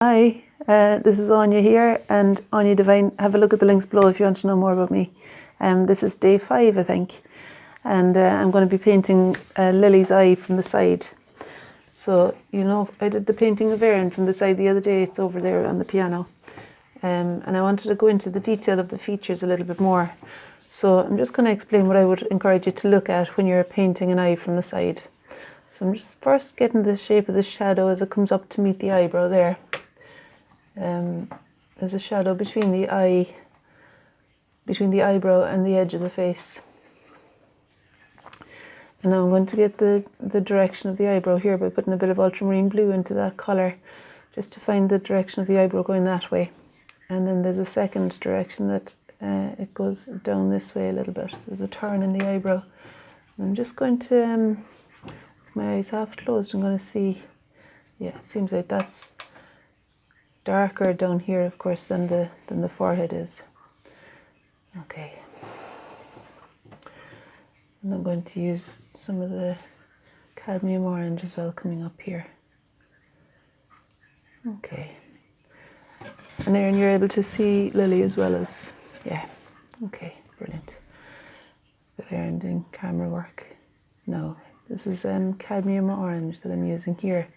Hi, this is Anya here, and Anya Divine. Have a look at the links below if you want to know more about me. This is day 5, I think, and I'm going to be painting Lily's eye from the side. So, you know, I did the painting of Erin from the side the other day. It's over there on the piano. And I wanted to go into the detail of the features a little bit more. So I'm just going to explain what I would encourage you to look at when you're painting an eye from the side. So I'm just first getting the shape of the shadow as it comes up to meet the eyebrow there. There's a shadow between the eyebrow and the edge of the face. And now I'm going to get the direction of the eyebrow here by putting a bit of ultramarine blue into that colour, just to find the direction of the eyebrow going that way. And then there's a second direction that it goes down this way a little bit. There's a turn in the eyebrow. And I'm just going to, with my eyes half closed, I'm going to see, yeah, it seems like that's darker down here, of course, than the forehead is. Okay. And I'm going to use some of the cadmium orange as well coming up here. Okay. And Erin, you're able to see Lily as well as, yeah. Okay, brilliant. With Erin doing camera work. No, this is cadmium orange that I'm using here.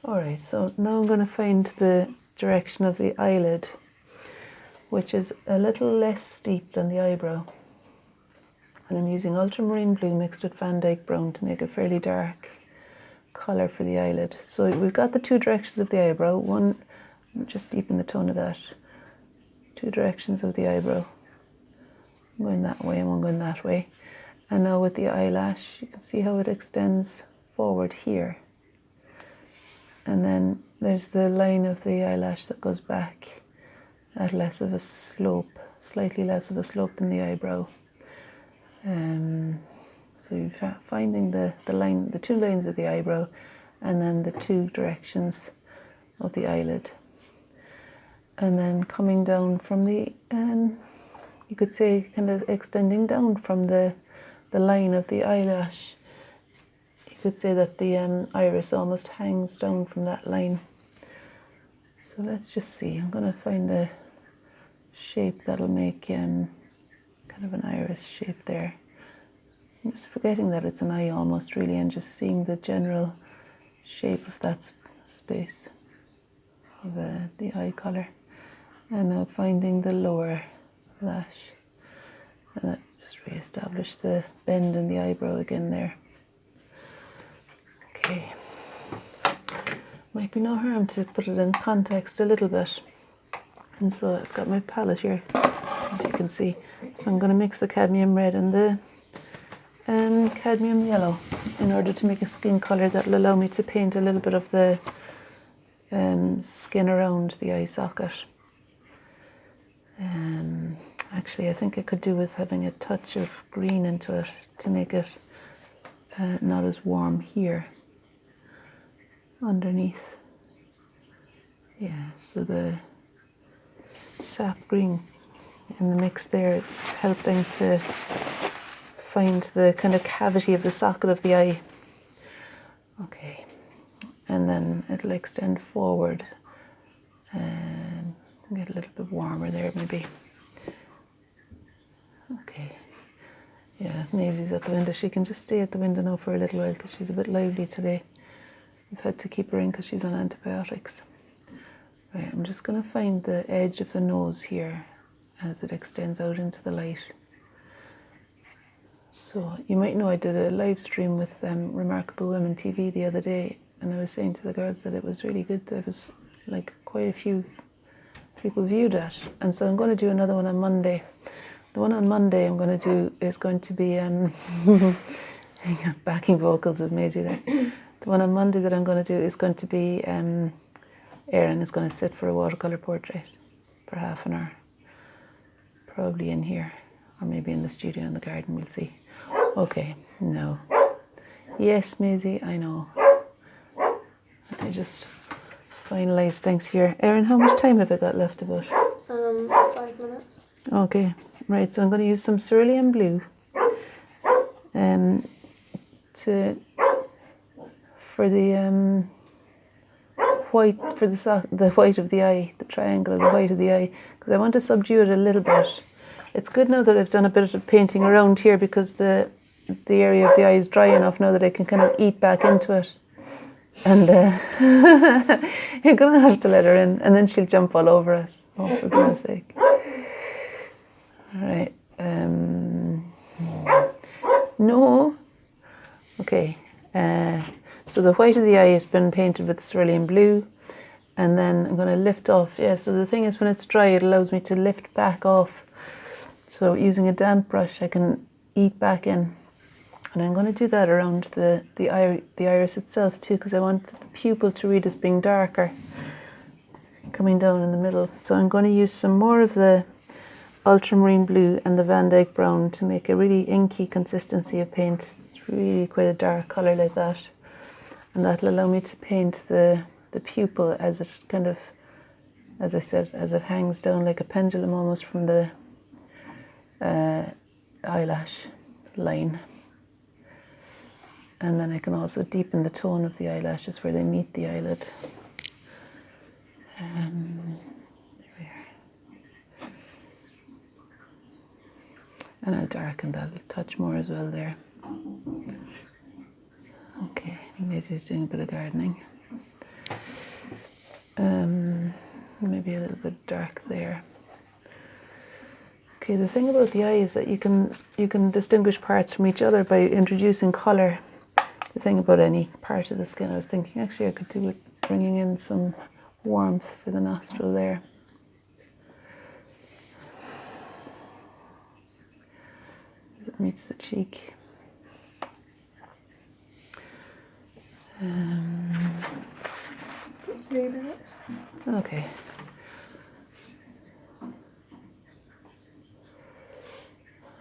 Alright, so now I'm going to find the direction of the eyelid, which is a little less steep than the eyebrow. And I'm using ultramarine blue mixed with Van Dyke brown to make a fairly dark colour for the eyelid. So we've got the two directions of the eyebrow. One, just deepen the tone of that. Two directions of the eyebrow. One going that way and one going that way. And now with the eyelash, you can see how it extends forward here. And then there's the line of the eyelash that goes back at less of a slope, slightly less of a slope than the eyebrow. So you're finding the two lines of the eyebrow, and then the two directions of the eyelid. And then coming down from the, you could say kind of extending down from the line of the eyelash. You could say that the iris almost hangs down from that line. So let's just see. I'm going to find a shape that'll make kind of an iris shape there. I'm just forgetting that it's an eye almost really, and just seeing the general shape of that space of the eye colour. And now finding the lower lash. And that just re-establish the bend in the eyebrow again there. Okay. Might be no harm to put it in context a little bit. And so I've got my palette here, as you can see. So I'm going to mix the cadmium red and the cadmium yellow in order to make a skin colour that will allow me to paint a little bit of the skin around the eye socket. Actually, I think I could do with having a touch of green into it to make it not as warm here underneath. Yeah, so the sap green in the mix there, it's helping to find the kind of cavity of the socket of the eye. Okay, and then it'll extend forward and get a little bit warmer there maybe. Okay, yeah, Maisie's at the window. She can just stay at the window now for a little while because she's a bit lively today. We've had to keep her in because she's on antibiotics. Right, I'm just going to find the edge of the nose here as it extends out into the light. So you might know I did a live stream with Remarkable Women TV the other day, and I was saying to the girls that it was really good. There was like quite a few people viewed it, and so I'm going to do another one on Monday. The one on Monday I'm going to do is going to be backing vocals with Maisie there. The one on Monday that I'm going to do is going to be Erin is going to sit for a watercolour portrait for half an hour, probably in here or maybe in the studio in the garden, we'll see. Okay, no. Yes, Maisie, I know. I just finalise things here. Erin, how much time have I got left about? 5 minutes. Okay, right, so I'm going to use some cerulean blue for the white for the white of the eye, the triangle of the white of the eye, because I want to subdue it a little bit. It's good now that I've done a bit of painting around here, because the area of the eye is dry enough now that I can kind of eat back into it. And you're going to have to let her in, and then she'll jump all over us. Oh, for goodness sake. All right. No. Okay. So the white of the eye has been painted with cerulean blue, and then I'm going to lift off. Yeah, so the thing is, when it's dry, it allows me to lift back off. So using a damp brush, I can eat back in. And I'm going to do that around the iris itself too, because I want the pupil to read as being darker, coming down in the middle. So I'm going to use some more of the ultramarine blue and the Van Dyke brown to make a really inky consistency of paint. It's really quite a dark colour like that. And that'll allow me to paint the pupil as it kind of, as I said, as it hangs down like a pendulum almost from the eyelash line. And then I can also deepen the tone of the eyelashes where they meet the eyelid. There we are. And I'll darken that a touch more as well there. Okay, Maisie's doing a bit of gardening. Maybe a little bit dark there. Okay, the thing about the eye is that you can distinguish parts from each other by introducing colour. The thing about any part of the skin, I was thinking actually I could do with bringing in some warmth for the nostril there. As it meets the cheek. 3 minutes. Okay.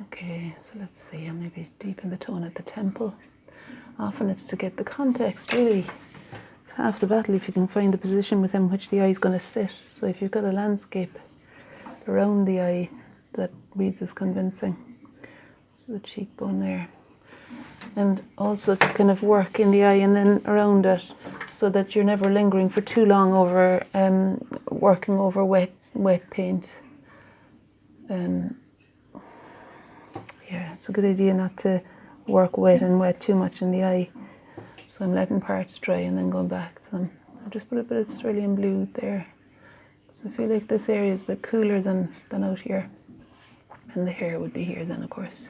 Okay, so let's see, I'll maybe deepen the tone at the temple. Often it's to get the context, really. It's half the battle if you can find the position within which the eye is going to sit. So if you've got a landscape around the eye that reads as convincing, the cheekbone there. And also to kind of work in the eye and then around it, so that you're never lingering for too long over working over wet paint. Yeah, it's a good idea not to work wet too much in the eye. So I'm letting parts dry and then going back to them. I've just put a bit of cerulean blue there. So I feel like this area is a bit cooler than out here. And the hair would be here then, of course.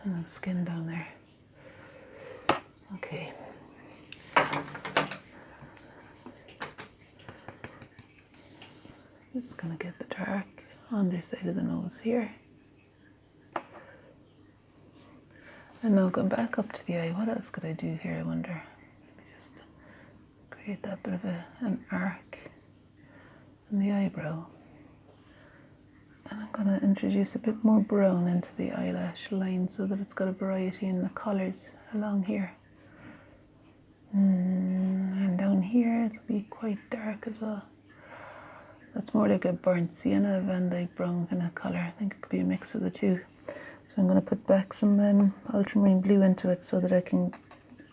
And the skin down there. Okay. Just gonna get the dark underside of the nose here. And now going back up to the eye, what else could I do here, I wonder? Maybe just create that bit of an arc in the eyebrow. And I'm going to introduce a bit more brown into the eyelash line so that it's got a variety in the colours along here. And down here it'll be quite dark as well. That's more like a burnt sienna, Van Dyke brown kind of colour. I think it could be a mix of the two. So I'm going to put back some ultramarine blue into it so that I can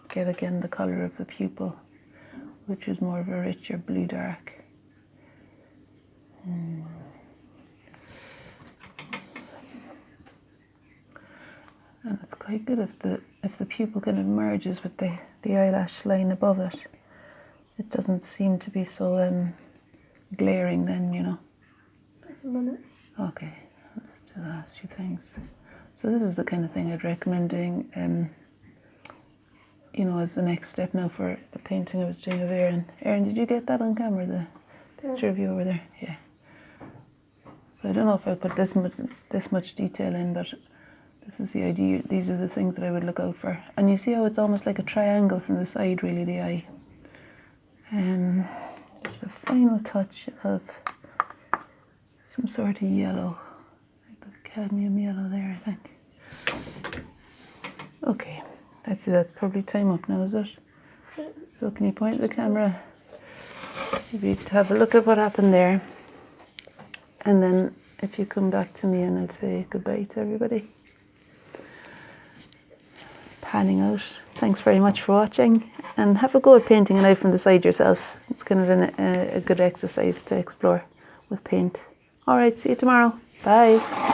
get again the colour of the pupil, which is more of a richer blue dark. And it's quite good if the pupil kind of merges with the eyelash line above it. It doesn't seem to be so glaring then, you know. Just a minute. Okay, let's do the last few things. So this is the kind of thing I'd recommend doing, you know, as the next step now for the painting I was doing of Erin. Erin, did you get that on camera, the picture of you over there? Yeah. So I don't know if I'll put this much detail in, but this is the idea. These are the things that I would look out for. And you see how it's almost like a triangle from the side, really, the eye. Just a final touch of some sort of yellow. Cadmium yellow there, I think. Okay, that's probably time up now, is it? So can you point the camera? Maybe to have a look at what happened there. And then if you come back to me and I'll say goodbye to everybody. panning out. Thanks very much for watching, and have a go at painting it out from the side yourself. It's kind of a good exercise to explore with paint. All right, see you tomorrow. Bye.